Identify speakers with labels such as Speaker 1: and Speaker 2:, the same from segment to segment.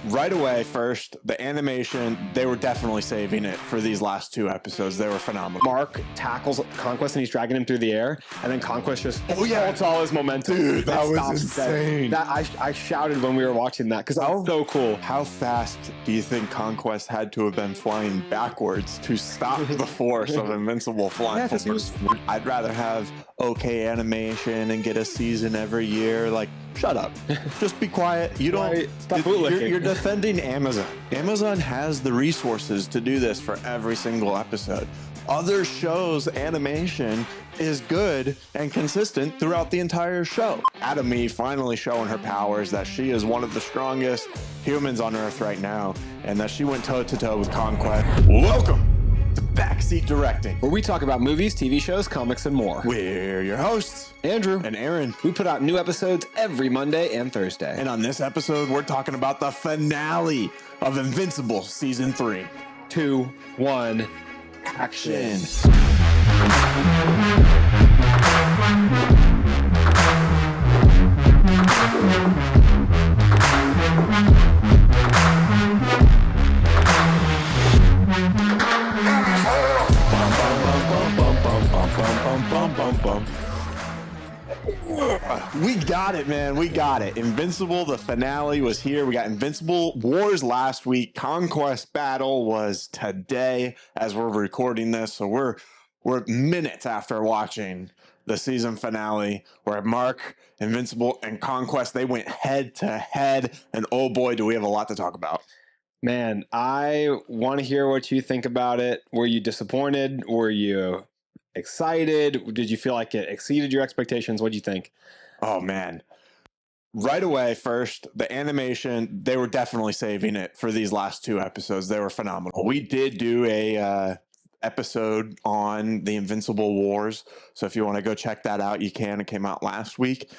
Speaker 1: right away, first, the animation, they were definitely saving it for these last two episodes. They were phenomenal.
Speaker 2: Mark tackles Conquest and he's dragging him through the air, and then Conquest just
Speaker 1: halts
Speaker 2: all his momentum.
Speaker 1: Dude, that was
Speaker 2: stops
Speaker 1: insane.
Speaker 2: That I shouted when we were watching that because that was so cool.
Speaker 1: How fast do you think Conquest had to have been flying backwards to stop the force of Invincible flying forwards? I'd rather have okay animation and get a season every year. Like, shut up. Just be quiet. You don't.
Speaker 2: Stop bootlicking.
Speaker 1: You're defending Amazon. Amazon has the resources to do this for every single episode. Other shows' animation is good and consistent throughout the entire show. Atomy finally showing her powers, that she is one of the strongest humans on Earth right now, and that she went toe-to-toe with Conquest. Welcome to Backseat Directing,
Speaker 2: where we talk about movies, TV shows, comics, and more.
Speaker 1: We're your hosts,
Speaker 2: Andrew
Speaker 1: and Aaron.
Speaker 2: We put out new episodes every Monday and Thursday.
Speaker 1: And on this episode, we're talking about the finale of Invincible Season 3.
Speaker 2: 2, 1, action.
Speaker 1: We got it, man. We got it. Invincible, the finale was here. We got Invincible Wars last week. Conquest Battle was today as we're recording this. So we're minutes after watching the season finale where Mark, Invincible, and Conquest, they went head to head. And oh boy, do we have a lot to talk about.
Speaker 2: Man, I want to hear what you think about it. Were you disappointed? Were you excited? Did you feel like it exceeded your expectations? What do you think?
Speaker 1: Oh, man. Right away, first, the animation, they were definitely saving it for these last two episodes. They were phenomenal. We did do a episode on the Invincible Wars. So if you want to go check that out, you can. It came out last week.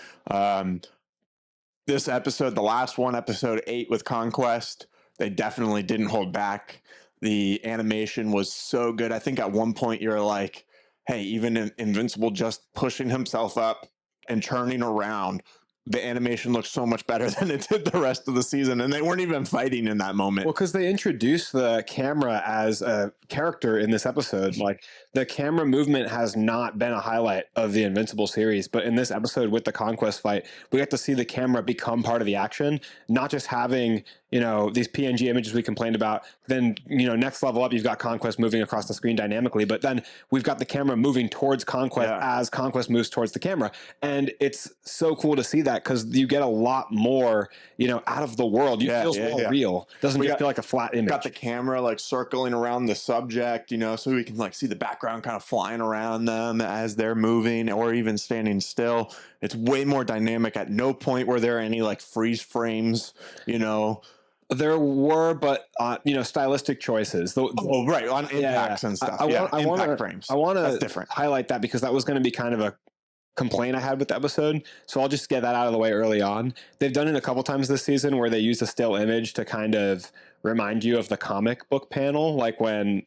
Speaker 1: This episode, the last one, episode 8 with Conquest, they definitely didn't hold back. The animation was so good. I think at one point you're like, hey, even Invincible just pushing himself up and turning around, the animation looks so much better than it did the rest of the season, and they weren't even fighting in that moment.
Speaker 2: Well, because they introduced the camera as a character in this episode. Like, the camera movement has not been a highlight of the Invincible series, but in this episode with the Conquest fight, we get to see the camera become part of the action, not just having, you know, these PNG images we complained about. Then, you know, next level up, you've got Conquest moving across the screen dynamically, but then we've got the camera moving towards Conquest as Conquest moves towards the camera. And it's so cool to see that because you get a lot more, you know, out of the world. You feel more real. Doesn't just feel like a flat image.
Speaker 1: Got the camera like circling around the subject, you know, so we can like see the background kind of flying around them as they're moving or even standing still. It's way more dynamic. At no point were there any like freeze frames, you know.
Speaker 2: There were, but you know, stylistic choices.
Speaker 1: Right, on impacts and stuff. Impact frames.
Speaker 2: I want to
Speaker 1: different.
Speaker 2: Highlight that because that was going to be kind of a complaint I had with the episode. So I'll just get that out of the way early on. They've done it a couple times this season where they use a still image to kind of remind you of the comic book panel, like when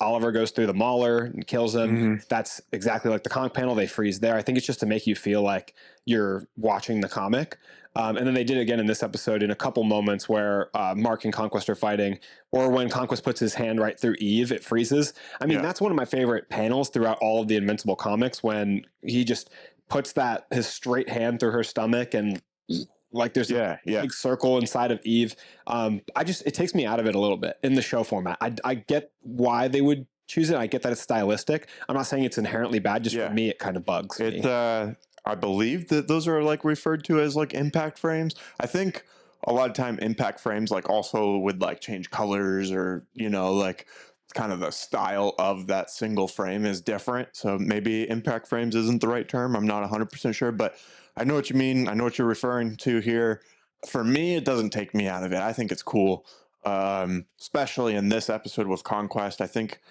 Speaker 2: Oliver goes through the Mauler and kills him. Mm-hmm. That's exactly like the comic panel. They freeze there. I think it's just to make you feel like you're watching the comic. And then they did it again in this episode in a couple moments where Mark and Conquest are fighting, or when Conquest puts his hand right through Eve, it freezes. I mean, that's one of my favorite panels throughout all of the Invincible comics, when he just puts his straight hand through her stomach and like there's a big circle inside of Eve. It takes me out of it a little bit in the show format. I get why they would choose it. I get that it's stylistic. I'm not saying it's inherently bad. Just for me, it kind of bugs me.
Speaker 1: I believe that those are like referred to as like impact frames. I think a lot of time impact frames like also would like change colors, or, you know, like kind of the style of that single frame is different. So maybe impact frames isn't the right term. I'm not 100% sure, but I know what you mean. I know what you're referring to here. For me, it doesn't take me out of it. I think it's cool. Especially in this episode with Conquest. I think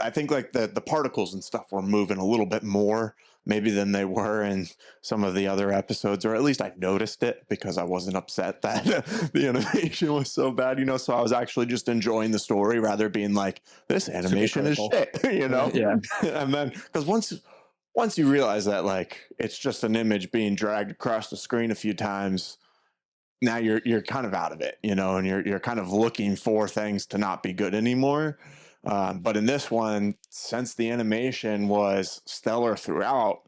Speaker 1: like the particles and stuff were moving a little bit more maybe than they were in some of the other episodes, or at least I noticed it because I wasn't upset that the animation was so bad, you know, so I was actually just enjoying the story rather being like, this animation is shit, you know?
Speaker 2: Yeah.
Speaker 1: And then, because once you realize that like it's just an image being dragged across the screen a few times, now you're kind of out of it, you know, and you're kind of looking for things to not be good anymore. But in this one, since the animation was stellar throughout,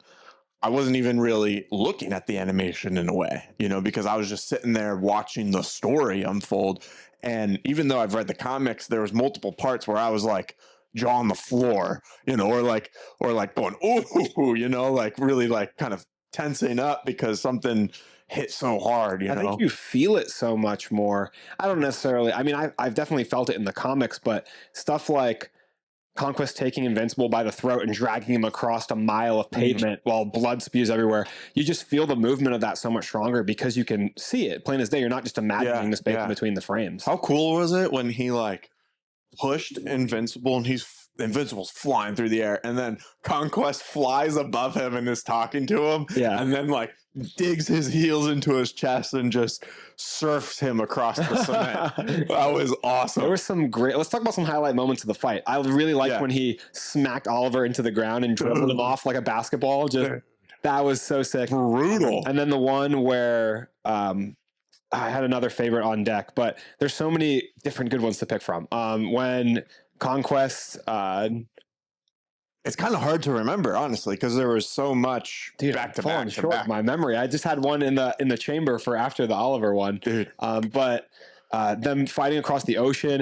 Speaker 1: I wasn't even really looking at the animation in a way, you know, because I was just sitting there watching the story unfold. And even though I've read the comics, there was multiple parts where I was like jaw on the floor, you know, or like going, ooh, you know, like really like kind of tensing up because something hit so hard, you
Speaker 2: I think
Speaker 1: know.
Speaker 2: you feel it so much more. I don't necessarily, I mean, I've definitely felt it in the comics, but stuff like Conquest taking Invincible by the throat and dragging him across a mile of pavement while blood spews everywhere. You just feel the movement of that so much stronger because you can see it plain as day. You're not just imagining the space in between the frames.
Speaker 1: How cool was it when he like pushed Invincible and Invincible's flying through the air, and then Conquest flies above him and is talking to him, and then like digs his heels into his chest and just surfs him across the cement. That was awesome.
Speaker 2: There were some great. Let's talk about some highlight moments of the fight. I really liked when he smacked Oliver into the ground and dribbled him off like a basketball. That was so sick,
Speaker 1: brutal.
Speaker 2: And then the one where I had another favorite on deck, but there's so many different good ones to pick from. When Conquest,
Speaker 1: it's kind of hard to remember, honestly, because there was so much back to back to back.
Speaker 2: My memory. I just had one in the chamber for after the Oliver one,
Speaker 1: dude.
Speaker 2: But them fighting across the ocean,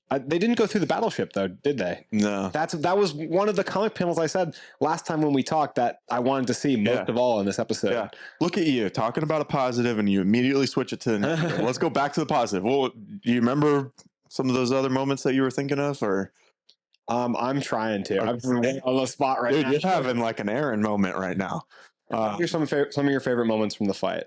Speaker 2: they didn't go through the battleship though, did they?
Speaker 1: No.
Speaker 2: That was one of the comic panels I said last time when we talked that I wanted to see most of all in this episode.
Speaker 1: Yeah. Look at you talking about a positive and you immediately switch it to the negative. Let's go back to the positive. Well, do you remember some of those other moments that you were thinking of, or?
Speaker 2: I'm trying to. I'm on the spot right
Speaker 1: now.
Speaker 2: Dude,
Speaker 1: you're having like an Aaron moment right now.
Speaker 2: Here's some of your favorite moments from the fight.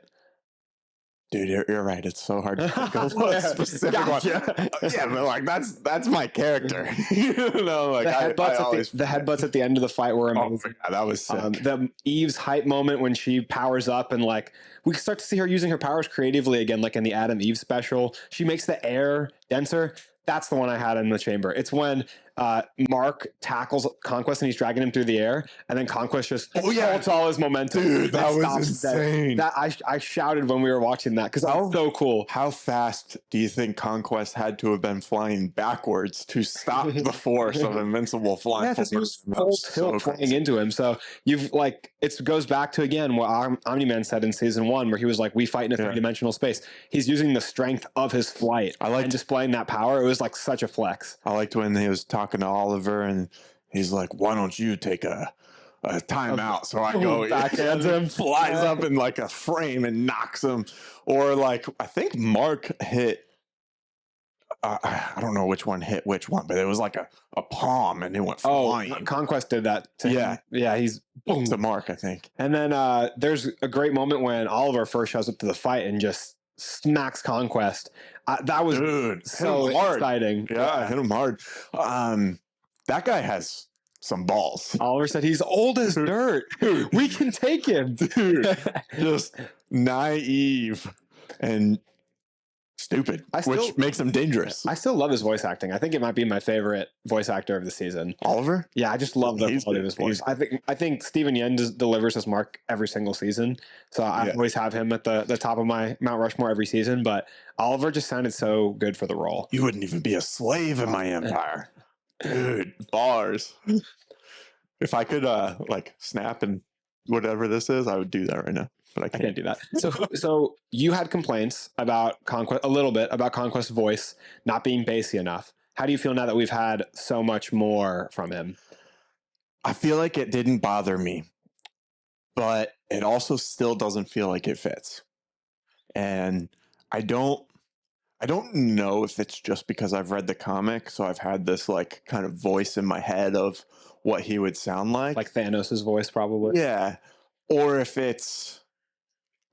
Speaker 1: Dude, you're right. It's so hard to think of a specific one. Yeah, but like that's my character. You know, like
Speaker 2: the headbutts at the end of the fight were amazing.
Speaker 1: Yeah, that was sick.
Speaker 2: The Eve's hype moment when she powers up and like we start to see her using her powers creatively again, like in the Adam Eve special. She makes the air denser. That's the one I had in the chamber. It's when Mark tackles Conquest and he's dragging him through the air, and then Conquest just holds all his momentum.
Speaker 1: Dude, that was insane.
Speaker 2: I shouted when we were watching that because that was so cool.
Speaker 1: How fast do you think Conquest had to have been flying backwards to stop the force of Invincible flying?
Speaker 2: Yeah, he was full tilt flying into him. So you've like it goes back to again what Omni-Man said in season 1, where he was like, "We fight in a 3-dimensional space." He's using the strength of his flight and displaying that power. It was like such a flex.
Speaker 1: I liked when he was talking to Oliver and he's like, "Why don't you take a timeout?" So I go
Speaker 2: backhands him,
Speaker 1: flies up in like a frame and knocks him. Or like I think Mark hit. I don't know which one hit which one, but it was like a palm and it went flying.
Speaker 2: Conquest did that to him. Yeah, he's
Speaker 1: boom to Mark, I think.
Speaker 2: And then there's a great moment when Oliver first shows up to the fight and just smacks Conquest. That was so exciting.
Speaker 1: Yeah, hit him hard. That guy has some balls.
Speaker 2: Oliver said he's old as dirt. We can take him.
Speaker 1: Dude, just naive and stupid, which makes him dangerous.
Speaker 2: I still love his voice acting. I think it might be my favorite voice actor of the season.
Speaker 1: Oliver?
Speaker 2: Yeah, I just love the quality of his voice. I think Steven Yeun delivers as Mark every single season. So I always have him at the top of my Mount Rushmore every season. But Oliver just sounded so good for the role.
Speaker 1: You wouldn't even be a slave in my empire. Dude, bars. If I could like snap and whatever this is, I would do that right now. But I can't
Speaker 2: do that. So you had complaints about Conquest a little bit about Conquest's voice not being bassy enough. How do you feel now that we've had so much more from him?
Speaker 1: I feel like it didn't bother me, but it also still doesn't feel like it fits. And I don't know if it's just because I've read the comic, so I've had this like kind of voice in my head of what he would sound like
Speaker 2: Thanos' voice, probably.
Speaker 1: Yeah, or if it's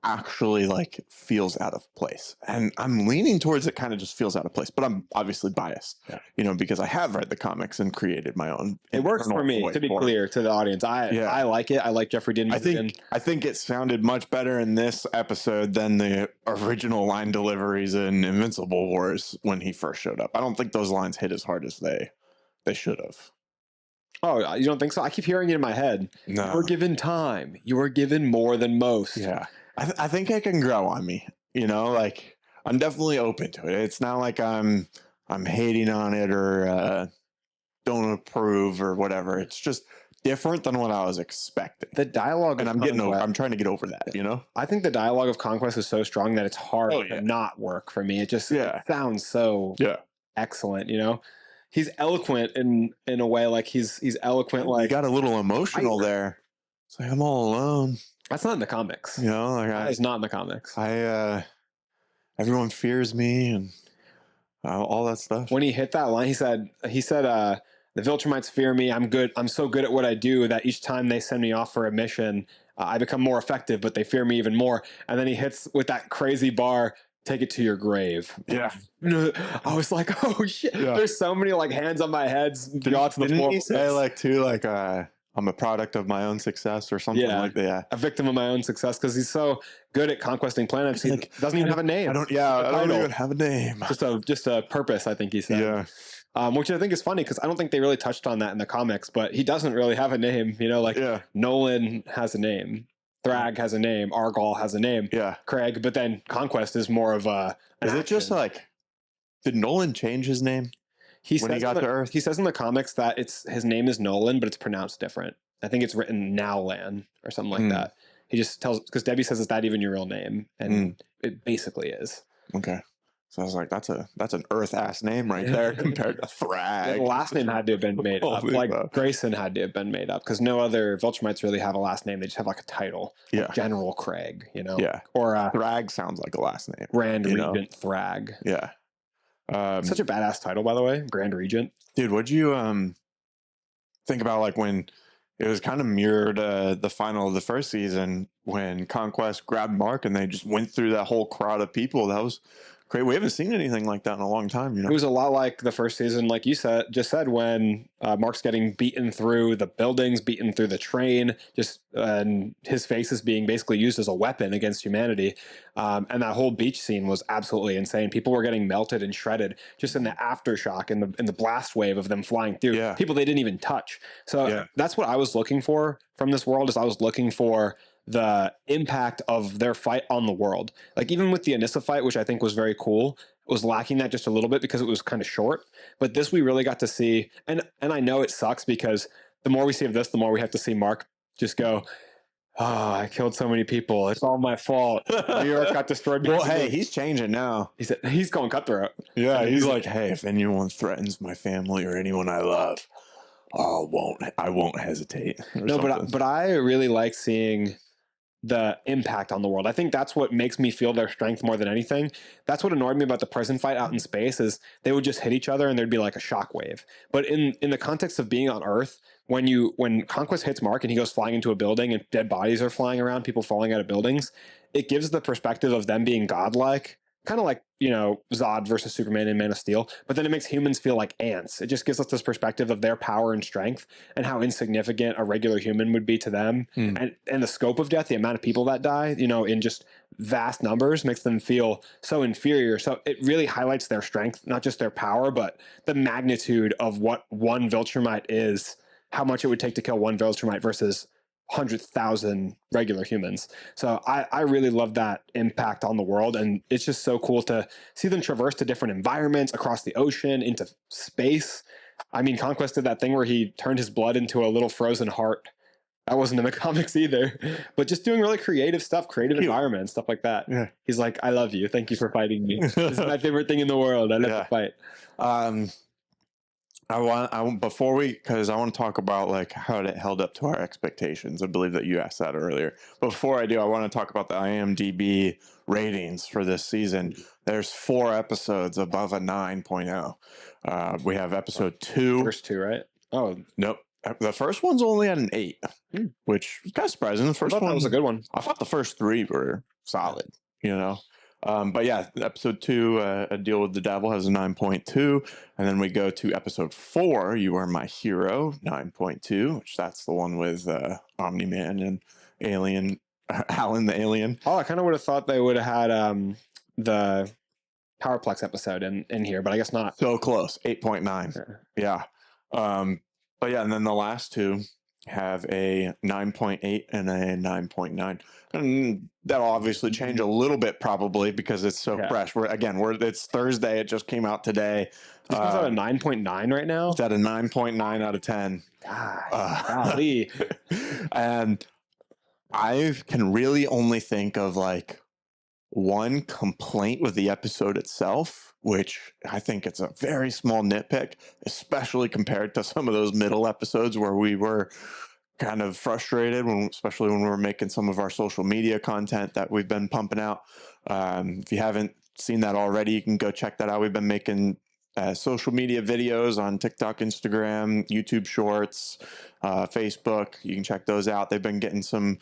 Speaker 1: actually like feels out of place, and I'm leaning towards it kind of just feels out of place, but I'm obviously biased, you know, because I have read the comics and created my own.
Speaker 2: It works for me, to be clear to the audience. I like it. I like Jeffrey Dean.
Speaker 1: I think it sounded much better in this episode than the original line deliveries in Invincible Wars when he first showed up. I don't think those lines hit as hard as they should have.
Speaker 2: Oh, you don't think so? I keep hearing it in my head.
Speaker 1: No.
Speaker 2: You were given time. You were given more than most.
Speaker 1: Yeah. I think it can grow on me, you know, like I'm definitely open to it. It's not like I'm hating on it or don't approve or whatever. It's just different than what I was expecting.
Speaker 2: The dialogue
Speaker 1: And
Speaker 2: of
Speaker 1: I'm getting over.
Speaker 2: Conquest,
Speaker 1: I'm trying to get over that. You know?
Speaker 2: I think the dialogue of Conquest is so strong that it's hard
Speaker 1: Oh
Speaker 2: to
Speaker 1: yeah,
Speaker 2: not work for me. It just it
Speaker 1: yeah,
Speaker 2: sounds so
Speaker 1: yeah.
Speaker 2: excellent, you know. He's eloquent in a way, like he's eloquent,
Speaker 1: You
Speaker 2: like
Speaker 1: got a little emotional
Speaker 2: vibrant.
Speaker 1: there. It's like I'm all alone.
Speaker 2: That's not in the comics.
Speaker 1: You know, like
Speaker 2: That is not in the comics.
Speaker 1: everyone fears me and all that stuff.
Speaker 2: When he hit that line, he said, the Viltrumites fear me. I'm good. I'm so good at what I do that each time they send me off for a mission, I become more effective, but they fear me even more. And then he hits with that crazy bar, take it to your grave.
Speaker 1: Yeah,
Speaker 2: I was like, oh shit.
Speaker 1: yeah.
Speaker 2: There's so many like hands on my heads, jaw to the
Speaker 1: Didn't
Speaker 2: floor.
Speaker 1: he say like too like I'm a product of my own success or something
Speaker 2: Yeah.
Speaker 1: like that?
Speaker 2: A victim of my own success because he's so good at conquesting planets. He
Speaker 1: Like,
Speaker 2: doesn't even have a name.
Speaker 1: I don't. Yeah,
Speaker 2: A
Speaker 1: I don't
Speaker 2: title.
Speaker 1: even have a name.
Speaker 2: Just a purpose, I think he said.
Speaker 1: Yeah,
Speaker 2: Which I think is funny because I don't think they really touched on that in the comics, but he doesn't really have a name. You know, like
Speaker 1: yeah,
Speaker 2: Nolan has a name, Thrag has a name, Argall has a name,
Speaker 1: yeah.
Speaker 2: Craig, but then Conquest is more of a.
Speaker 1: Is it just like did Nolan change his name when he got to Earth?
Speaker 2: He says in the comics that his name is Nolan, but it's pronounced different. I think it's written Nowlan or something like that. He just tells because Debbie says, "Is that even your real name?" And it basically is.
Speaker 1: Okay. So I was like, that's an Earth ass name right there compared to Thrag.
Speaker 2: The last name had to have been made up.
Speaker 1: Holy
Speaker 2: Like
Speaker 1: fuck.
Speaker 2: Grayson had to have been made up because no other Viltrumites really have a last name. They just have like a title.
Speaker 1: Yeah.
Speaker 2: Like General Craig, you know?
Speaker 1: Yeah.
Speaker 2: Or
Speaker 1: Thrag sounds like a last name.
Speaker 2: Grand
Speaker 1: you know?
Speaker 2: Regent Thrag.
Speaker 1: Yeah.
Speaker 2: Such a badass title, by the way. Grand Regent.
Speaker 1: Dude, what'd you think about like when it was kind of mirrored the final of the first season when Conquest grabbed Mark and they just went through that whole crowd of people? That was great. We haven't seen anything like that in a long time, you know.
Speaker 2: It was a lot like the first season, like you said, when Mark's getting beaten through the buildings, beaten through the train, and his face is being basically used as a weapon against humanity. And that whole beach scene was absolutely insane. People were getting melted and shredded just in the aftershock, in the blast wave of them flying through.
Speaker 1: Yeah.
Speaker 2: People they didn't even touch. So
Speaker 1: Yeah.
Speaker 2: that's what I was looking for from this world. Is I was looking for the impact of their fight on the world. Like even with the Anissa fight, which I think was very cool, was lacking that just a little bit because it was kind of short. But this we really got to see, and I know it sucks because the more we see of this, the more we have to see Mark just go, "Oh, I killed so many people. It's all my fault. New York got destroyed."
Speaker 1: Well, hey, he's changing now.
Speaker 2: He's going cutthroat.
Speaker 1: Yeah, he's like, hey, if anyone threatens my family or anyone I love, I won't hesitate.
Speaker 2: No, but I really like seeing the impact on the world. I think that's what makes me feel their strength more than anything. That's what annoyed me about the prison fight out in space is they would just hit each other and there'd be like a shockwave. But in the context of being on Earth, when Conquest hits Mark and he goes flying into a building and dead bodies are flying around, people falling out of buildings, it gives the perspective of them being godlike. Kind of like, Zod versus Superman in Man of Steel, but then it makes humans feel like ants. It just gives us this perspective of their power and strength and how insignificant a regular human would be to them. And the scope of death, the amount of people that die, in just vast numbers makes them feel so inferior. So it really highlights their strength, not just their power, but the magnitude of what one Viltrumite is, how much it would take to kill one Viltrumite versus 100,000 regular humans. So I really love that impact on the world. And it's just so cool to see them traverse to different environments across the ocean into space. I mean, Conquest did that thing where he turned his blood into a little frozen heart. That wasn't in the comics either, but just doing really creative stuff, creative environments, stuff like that.
Speaker 1: Yeah.
Speaker 2: He's like, I love you. Thank you for fighting me. This is my favorite thing in the world. I love to fight.
Speaker 1: I want before because I want to talk about like how it held up to our expectations. I believe that you asked that earlier. But before I do, I want to talk about the IMDb ratings for this season. There's 4 episodes above a 9.0. We have episode 2.
Speaker 2: First 2, right? Oh,
Speaker 1: nope. The first one's only at an 8, which is kind of surprising. The first one
Speaker 2: was a good one.
Speaker 1: I thought the first 3 were solid, But yeah, episode 2, A Deal with the Devil, has a 9.2. And then we go to episode 4, You Are My Hero, 9.2, which that's the one with Omni-Man and Alien, Alan the Alien.
Speaker 2: Oh, I kind of would have thought they would have had the Powerplex episode in here, but I guess not.
Speaker 1: So close, 8.9. Yeah. But yeah, and then the last 2, have a 9.8 and a 9.9. And that'll obviously change a little bit probably because it's so fresh. It's Thursday. It just came out today.
Speaker 2: This one's at a 9.9 right now.
Speaker 1: It's at a 9.9 out of 10.
Speaker 2: Golly.
Speaker 1: And I can really only think of like one complaint with the episode itself, which I think it's a very small nitpick, especially compared to some of those middle episodes where we were kind of frustrated, especially when we were making some of our social media content that we've been pumping out. If you haven't seen that already, you can go check that out. We've been making social media videos on TikTok, Instagram, YouTube Shorts, Facebook. You can check those out. They've been getting some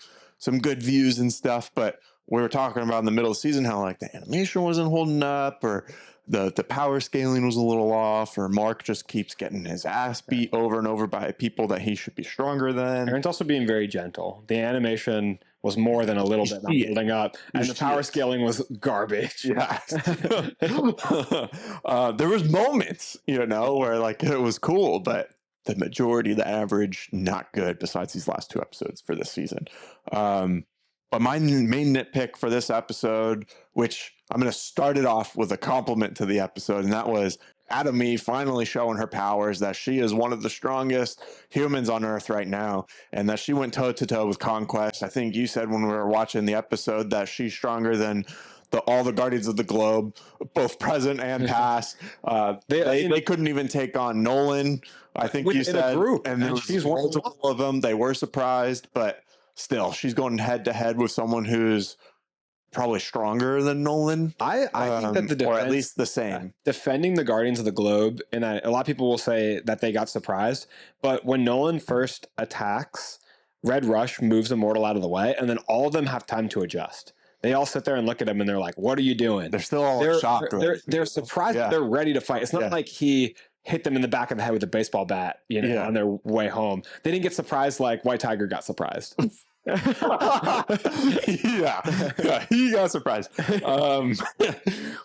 Speaker 1: good views and stuff, but we were talking about in the middle of the season how like the animation wasn't holding up, or the power scaling was a little off, or Mark just keeps getting his ass beat over and over by people that he should be stronger than.
Speaker 2: Aaron's also being very gentle. The animation was more than a little bit not holding up, and the power scaling was garbage.
Speaker 1: Yeah. There was moments, where like it was cool, but the majority of the average, not good, besides these last two episodes for this season. But my main nitpick for this episode, which I'm going to start it off with a compliment to the episode, and that was Adam Eve finally showing her powers, that she is one of the strongest humans on Earth right now, and that she went toe-to-toe with Conquest. I think you said when we were watching the episode that she's stronger than all the Guardians of the Globe, both present and past. They couldn't even take on Nolan, I think you said. And there was multiple of them. They were surprised, but still, she's going head to head with someone who's probably stronger than Nolan.
Speaker 2: I think that the defense,
Speaker 1: or at least the same.
Speaker 2: Defending the Guardians of the Globe, and a lot of people will say that they got surprised, but when Nolan first attacks, Red Rush moves Immortal out of the way, and then all of them have time to adjust. They all sit there and look at him, and they're like, "What are you doing?"
Speaker 1: They're still all shocked.
Speaker 2: They're surprised. Yeah. They're ready to fight. It's not like he hit them in the back of the head with a baseball bat, on their way home. They didn't get surprised like White Tiger got surprised.
Speaker 1: yeah, he got surprised.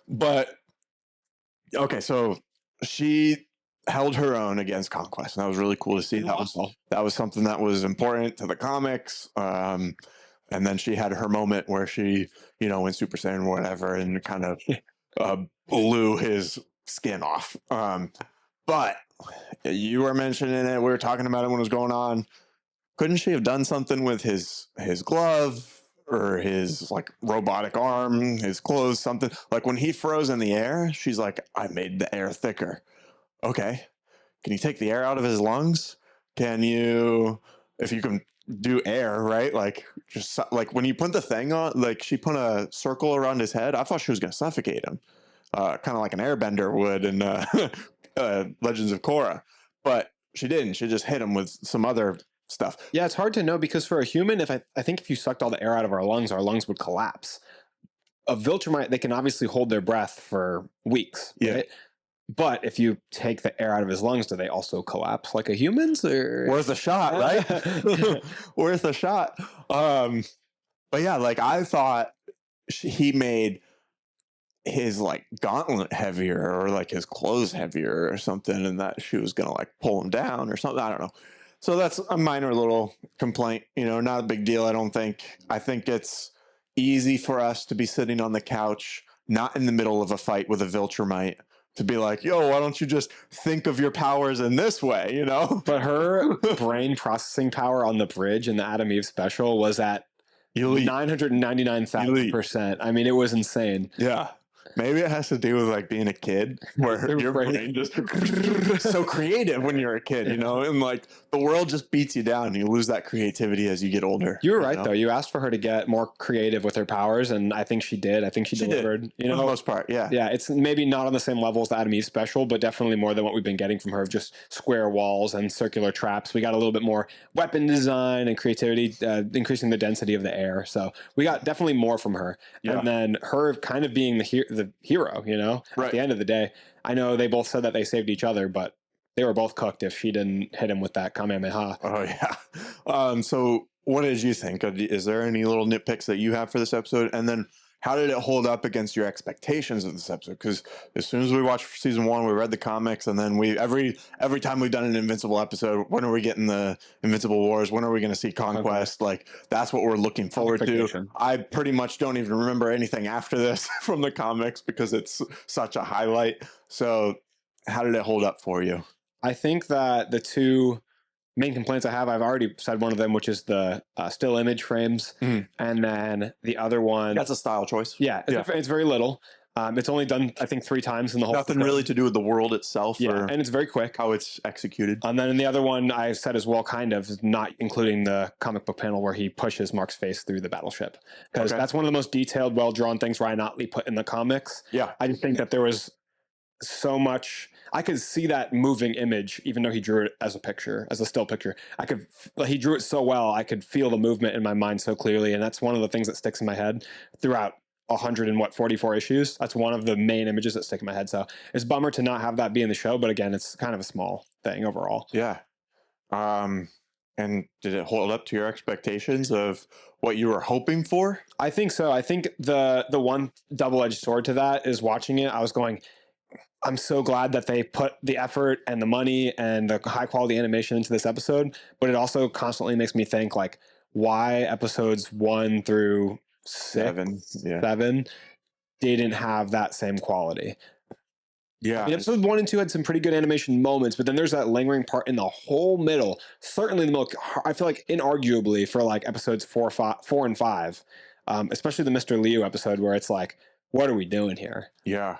Speaker 1: But okay, so she held her own against Conquest, and that was really cool to see. That was something that was important to the comics. And then she had her moment where she, went Super Saiyan or whatever, and kind of blew his skin off. But you were mentioning it. We were talking about it when it was going on. Couldn't she have done something with his glove or his like robotic arm, his clothes, something? Like when he froze in the air, she's like, I made the air thicker. Okay. Can you take the air out of his lungs? If you can do air, right? Like just like when you put the thing on, like she put a circle around his head, I thought she was going to suffocate him. Kind of like an airbender would in Legends of Korra. But she didn't. She just hit him with some other stuff.
Speaker 2: Yeah, it's hard to know because for a human, I think if you sucked all the air out of our lungs would collapse. A Viltrumite, they can obviously hold their breath for weeks.
Speaker 1: Yeah.
Speaker 2: Right? But if you take the air out of his lungs, do they also collapse like a human's? Or?
Speaker 1: Worth a shot, right? Worth a shot. But yeah, like I thought he made his like gauntlet heavier or like his clothes heavier or something, and that she was gonna like pull him down or something. I don't know. So that's a minor little complaint, not a big deal. I don't think. I think it's easy for us to be sitting on the couch, not in the middle of a fight with a Viltrumite, to be like, yo, why don't you just think of your powers in this way,
Speaker 2: But her brain processing power on the bridge in the Adam Eve special was at 999,000%. I mean, it was insane.
Speaker 1: Yeah. Maybe it has to do with like being a kid, where your brain just so creative when you're a kid, and like the world just beats you down and you lose that creativity as you get older.
Speaker 2: You were right, though. You asked for her to get more creative with her powers, and I think she did. I think she delivered.
Speaker 1: For the most part, yeah.
Speaker 2: Yeah, it's maybe not on the same level as the Adam Eve special, but definitely more than what we've been getting from her of just square walls and circular traps. We got a little bit more weapon design and creativity, increasing the density of the air. So we got definitely more from her. Yeah. And then her kind of being the hero, right. At the end of the day. I know they both said that they saved each other, but they were both cooked if she didn't hit him with that Kamehameha.
Speaker 1: Oh, yeah. So what did you think? Is there any little nitpicks that you have for this episode? And then how did it hold up against your expectations of this episode? Because as soon as we watched season 1, we read the comics, and then we every time we've done an Invincible episode, when are we getting the Invincible Wars? When are we going to see Conquest? Like, that's what we're looking forward to. I pretty much don't even remember anything after this from the comics because it's such a highlight. So how did it hold up for you?
Speaker 2: I think that the two main complaints I have, I've already said one of them, which is the still image frames. And then the other one.
Speaker 1: That's a style choice.
Speaker 2: Yeah, it's very little. It's only done, I think, 3 times in the whole.
Speaker 1: Nothing really to do with the world itself.
Speaker 2: Yeah, and it's very quick.
Speaker 1: How it's executed.
Speaker 2: And then in the other one, I said as well, kind of, not including the comic book panel where he pushes Mark's face through the battleship. Because that's one of the most detailed, well-drawn things Ryan Otley put in the comics.
Speaker 1: Yeah.
Speaker 2: I just think that there was so much. I could see that moving image, even though he drew it as a picture, as a still picture. He drew it so well, I could feel the movement in my mind so clearly, and that's one of the things that sticks in my head throughout 144 issues. That's one of the main images that stick in my head. So it's a bummer to not have that be in the show, but again, it's kind of a small thing overall.
Speaker 1: Yeah. And did it hold up to your expectations of what you were hoping for?
Speaker 2: I think so. I think the one double-edged sword to that is watching it, I was going, I'm so glad that they put the effort and the money and the high quality animation into this episode, but it also constantly makes me think, like, why episodes 1 through 7 didn't have that same quality.
Speaker 1: Yeah.
Speaker 2: I mean, episode 1 and 2 had some pretty good animation moments, but then there's that lingering part in the whole middle. Certainly the most, I feel like, inarguably, for like episodes 4 and 5, especially the Mr. Liu episode, where it's like, what are we doing here?
Speaker 1: Yeah.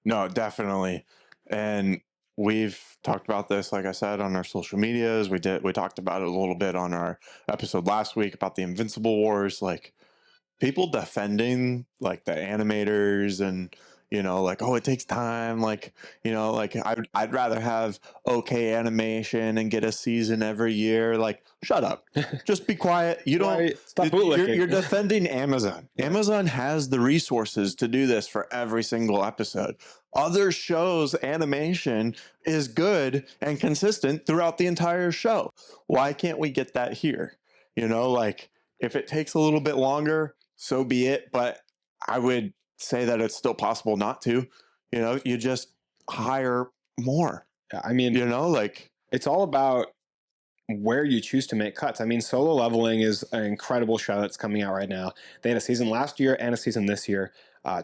Speaker 1: No, definitely. And we've talked about this, like I said, on our social medias. We talked about it a little bit on our episode last week about the Invincible Wars. Like, people defending like the animators and, you know, like, oh, it takes time. Like, you know, like I'd rather have okay animation and get a season every year. Like, shut up. Just be quiet. You don't
Speaker 2: stop.
Speaker 1: You're defending Amazon. Amazon has the resources to do this for every single episode. Other shows' animation is good and consistent throughout the entire show. Why can't we get that here? You know, like, if it takes a little bit longer, so be it. But I would say that it's still possible not to. You know, you just hire more.
Speaker 2: Yeah, I mean,
Speaker 1: you know, like,
Speaker 2: it's all about where you choose to make cuts. I mean, Solo Leveling is an incredible show that's coming out right now. They had a season last year and a season this year,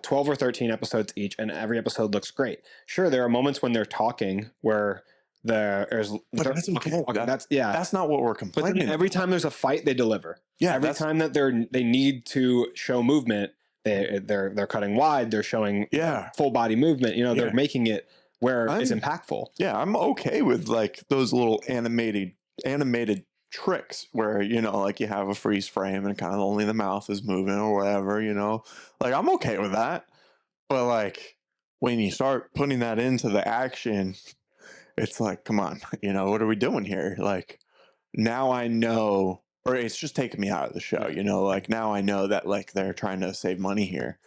Speaker 2: 12 or 13 episodes each, and every episode looks great. Sure, there are moments when they're talking where that's okay.
Speaker 1: That's not what we're complaining.
Speaker 2: But every time there's a fight, they deliver.
Speaker 1: Yeah,
Speaker 2: every time that they need to show movement, they're cutting wide. They're showing full body movement. You know, they're making it where it's impactful.
Speaker 1: Yeah, I'm okay with like those little animated tricks where, you know, like you have a freeze frame and kind of only the mouth is moving or whatever. You know, like, I'm okay with that. But like, when you start putting that into the action, it's like, come on, you know, what are we doing here? Like, now I know, or it's just taking me out of the show, you know, like, now I know that like they're trying to save money here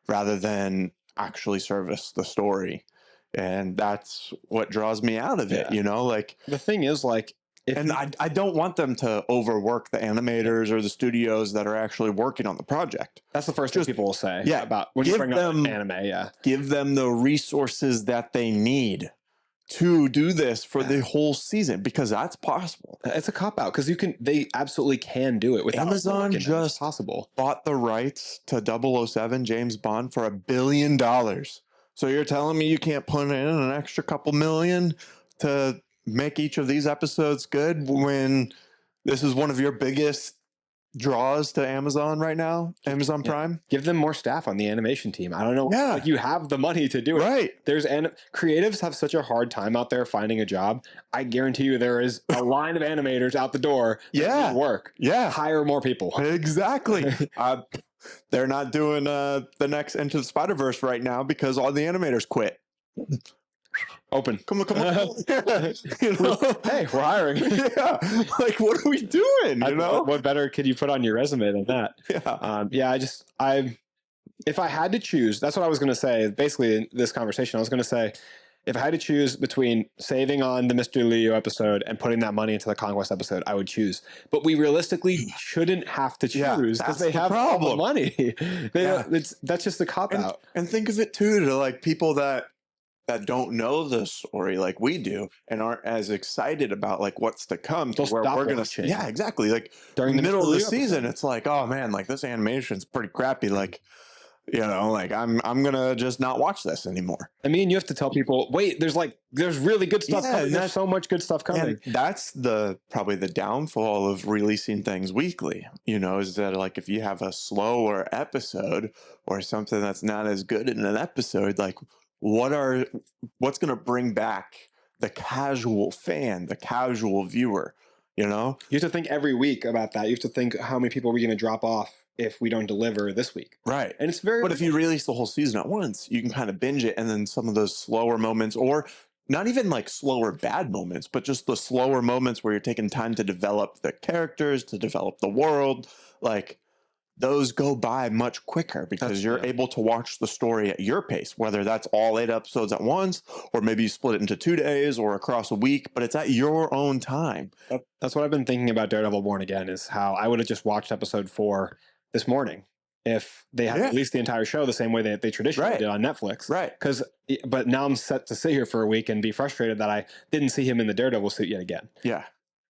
Speaker 1: rather than actually service the story. And that's what draws me out of it, you know, like,
Speaker 2: the thing is, like,
Speaker 1: I don't want them to overwork the animators or the studios that are actually working on the project.
Speaker 2: That's the first thing people will say about when
Speaker 1: you
Speaker 2: bring up anime.
Speaker 1: Give them the resources that they need to do this for the whole season, because that's possible.
Speaker 2: It's a cop out because they absolutely can do it. Without
Speaker 1: Amazon just bought the rights to 007 James Bond for $1 billion. So you're telling me you can't put in an extra couple million to make each of these episodes good when this is one of your biggest draws to Amazon right now, Amazon Prime?
Speaker 2: Give them more staff on the animation team. I don't know.
Speaker 1: Yeah.
Speaker 2: Like, you have the money to do it.
Speaker 1: Right.
Speaker 2: Creatives have such a hard time out there finding a job. I guarantee you there is a line of animators out the door that need work.
Speaker 1: Yeah.
Speaker 2: Hire more people.
Speaker 1: Exactly. They're not doing the next Into the Spider-Verse right now because all the animators quit.
Speaker 2: Come on.
Speaker 1: You know?
Speaker 2: Hey, we're hiring.
Speaker 1: Yeah. Like, what are we doing? You know?
Speaker 2: What better could you put on your resume than that?
Speaker 1: Yeah.
Speaker 2: If I had to choose, that's what I was going to say. Basically, in this conversation, I was going to say, If I had to choose between saving on the Mr. Leo episode and putting that money into the Conquest episode, I would choose. But we realistically shouldn't have to
Speaker 1: Yeah,
Speaker 2: choose because
Speaker 1: that's
Speaker 2: they
Speaker 1: the
Speaker 2: have all the
Speaker 1: problem.
Speaker 2: money.
Speaker 1: Yeah.
Speaker 2: That's just a cop
Speaker 1: And
Speaker 2: out.
Speaker 1: and think of it too to like people that don't know the story like we do and aren't as excited about like what's to come to
Speaker 2: They'll
Speaker 1: where
Speaker 2: stop
Speaker 1: we're gonna
Speaker 2: watching.
Speaker 1: yeah, exactly. Like
Speaker 2: During the
Speaker 1: middle
Speaker 2: Mr.
Speaker 1: of the
Speaker 2: Leo
Speaker 1: season,
Speaker 2: episode.
Speaker 1: it's like, oh man, like this animation's pretty crappy. Like, you know, like I'm gonna just not watch this anymore.
Speaker 2: I mean, you have to tell people, wait, there's really good stuff
Speaker 1: Yeah,
Speaker 2: coming.
Speaker 1: and
Speaker 2: There's so much good stuff coming.
Speaker 1: And that's probably the downfall of releasing things weekly, you know, is that like if you have a slower episode or something that's not as good in an episode, like what's going to bring back the casual fan, the casual viewer, you know?
Speaker 2: You have to think every week about that. You have to think how many people are we going to drop off if we don't deliver this week.
Speaker 1: Right.
Speaker 2: And it's very.
Speaker 1: But if you release the whole season at once, you can kind of binge it, and then some of those slower moments, or not even like slower bad moments, but just the slower moments where you're taking time to develop the characters, to develop the world, like those go by much quicker because you're able to watch the story at your pace, whether that's all 8 episodes at once, or maybe you split it into 2 days or across a week, but it's at your own time.
Speaker 2: That's what I've been thinking about Daredevil Born Again, is how I would have just watched episode 4 this morning if they had released the entire show the same way that they traditionally did on Netflix.
Speaker 1: Right.
Speaker 2: But now I'm set to sit here for a week and be frustrated that I didn't see him in the Daredevil suit yet again.
Speaker 1: Yeah.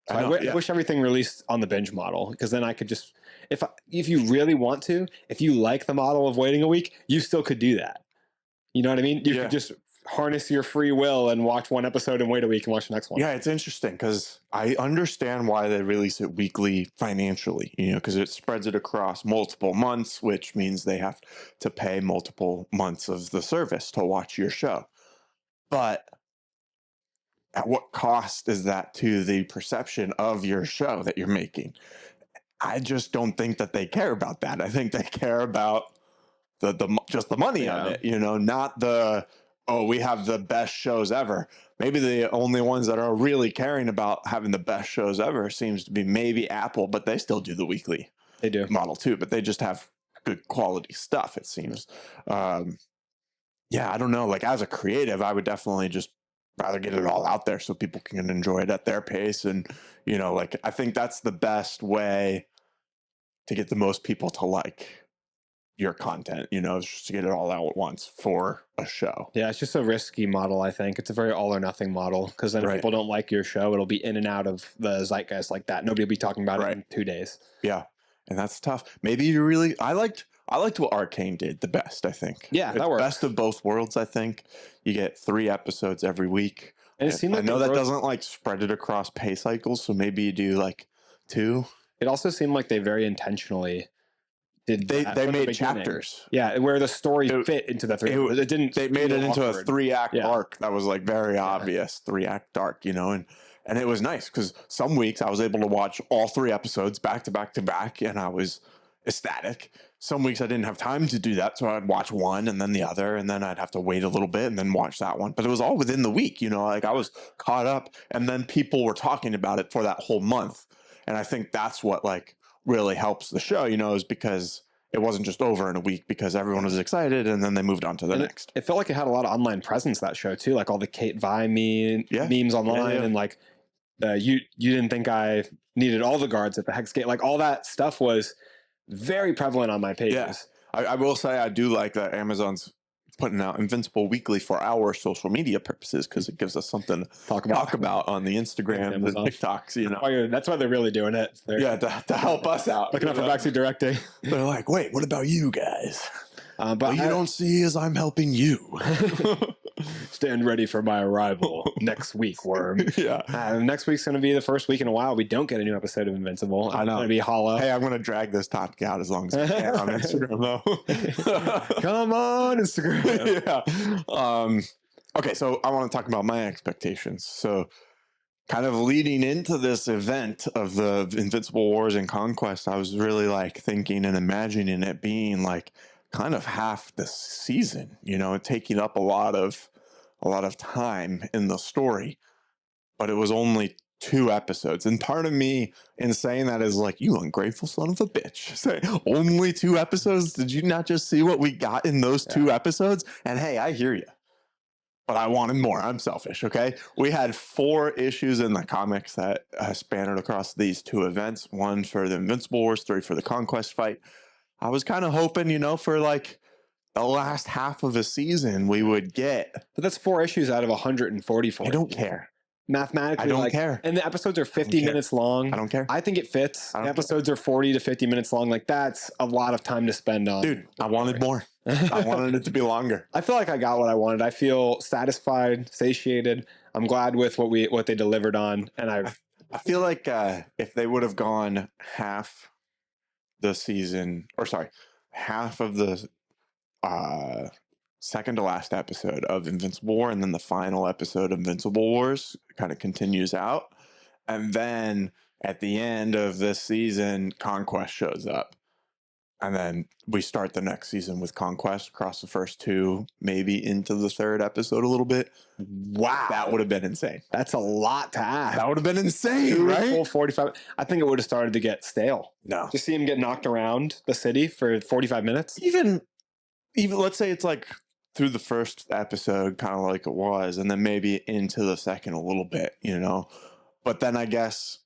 Speaker 2: So I wish everything released on the binge model, because then I could just, if you really want to, if you like the model of waiting a week, you still could do that. You know what I mean? You could just harness your free will and watch one episode and wait a week and watch the next one.
Speaker 1: Yeah, it's interesting because I understand why they release it weekly financially, you know, because it spreads it across multiple months, which means they have to pay multiple months of the service to watch your show. But at what cost is that to the perception of your show that you're making? I just don't think that they care about that. I think they care about just the money of it, you know, not we have the best shows ever. Maybe the only ones that are really caring about having the best shows ever seems to be maybe Apple, but they still do the weekly model too, but they just have good quality stuff, it seems. Yeah, I don't know. Like as a creative, I would definitely just rather get it all out there so people can enjoy it at their pace. And, you know, like I think that's the best way to get the most people to like your content, you know, is just to get it all out at once for a show.
Speaker 2: Yeah, it's just a risky model, I think. It's a very all or nothing model, because then if people don't like your show, it'll be in and out of the zeitgeist like that. Nobody will be talking about it in 2 days.
Speaker 1: Yeah, and that's tough. Maybe you really, I liked what Arcane did the best, I think.
Speaker 2: Yeah, that works.
Speaker 1: Best of both worlds, I think. You get 3 episodes every week.
Speaker 2: And it seemed like
Speaker 1: I know that doesn't like spread it across pay cycles, so maybe you do like 2.
Speaker 2: It also seemed like they very intentionally did
Speaker 1: they made chapters.
Speaker 2: Yeah, where the story fit into the 3. It didn't.
Speaker 1: They made it into a 3-act arc that was like very obvious 3-act arc, you know, and it was nice because some weeks I was able to watch all 3 episodes back to back to back, and I was ecstatic. Some weeks I didn't have time to do that, so I'd watch one and then the other, and then I'd have to wait a little bit and then watch that one. But it was all within the week, you know, like I was caught up, and then people were talking about it for that whole month. And I think that's what like really helps the show, you know, is because it wasn't just over in a week because everyone was excited and then they moved on to the next.
Speaker 2: It felt like it had a lot of online presence, that show too, like all the Kate Vi memes online, and like you didn't think I needed all the guards at the Hex Gate, like all that stuff was very prevalent on my pages.
Speaker 1: Yeah. I will say I do like that Amazon's putting out Invincible weekly for our social media purposes, because it gives us something to talk about on the Instagram and the TikToks, you know.
Speaker 2: That's why they're really doing it.
Speaker 1: To help us out.
Speaker 2: Looking out for backseat directing.
Speaker 1: They're like, wait, what about you guys?
Speaker 2: But
Speaker 1: what you don't see is I'm helping you.
Speaker 2: Stand ready for my arrival next week, Worm.
Speaker 1: Yeah.
Speaker 2: Next week's going to be the first week in a while we don't get a new episode of Invincible.
Speaker 1: I know.
Speaker 2: It's going to be hollow.
Speaker 1: Hey, I'm going to drag this topic out as long as I can on Instagram, though.
Speaker 2: Come on, Instagram.
Speaker 1: Yeah. Okay, so I want to talk about my expectations. So kind of leading into this event of the Invincible Wars and Conquest, I was really like thinking and imagining it being like kind of half the season, you know, taking up a lot of time in the story, but it was only 2 episodes. And part of me in saying that is like, you ungrateful son of a bitch. Say only 2 episodes. Did you not just see what we got in those 2 episodes? And hey, I hear you. but I wanted more. I'm selfish, okay? We had 4 issues in the comics that spanned across these 2 events. 1 for the Invincible Wars, 3 for the Conquest fight. I was kind of hoping, for like the last half of a season we would get.
Speaker 2: But that's 4 issues out of 144.
Speaker 1: I don't care.
Speaker 2: Mathematically,
Speaker 1: I don't care.
Speaker 2: And the episodes are 50 minutes long.
Speaker 1: I don't care.
Speaker 2: I think it fits.
Speaker 1: I
Speaker 2: The
Speaker 1: don't
Speaker 2: episodes are 40 to 50 minutes long. Like, that's a lot of time to spend on.
Speaker 1: Dude, I wanted more. I wanted it to be longer.
Speaker 2: I feel like I got what I wanted. I feel satisfied, satiated. I'm glad with what they delivered on, and
Speaker 1: I feel like if they would have gone half the season, or sorry, half of the second to last episode of Invincible War, and then the final episode of Invincible Wars kind of continues out, and then at the end of this season, Conquest shows up. And then we start the next season with Conquest across the first 2, maybe into the 3rd episode a little bit.
Speaker 2: Wow.
Speaker 1: That would have been insane.
Speaker 2: That's a lot to ask.
Speaker 1: That would have been insane,
Speaker 2: 2
Speaker 1: right?
Speaker 2: full 45. I think it would have started to get stale.
Speaker 1: No.
Speaker 2: Just see him get knocked around the city for 45 minutes.
Speaker 1: Even let's say it's like through the first episode, kind of like it was, and then maybe into the second a little bit, But then I guess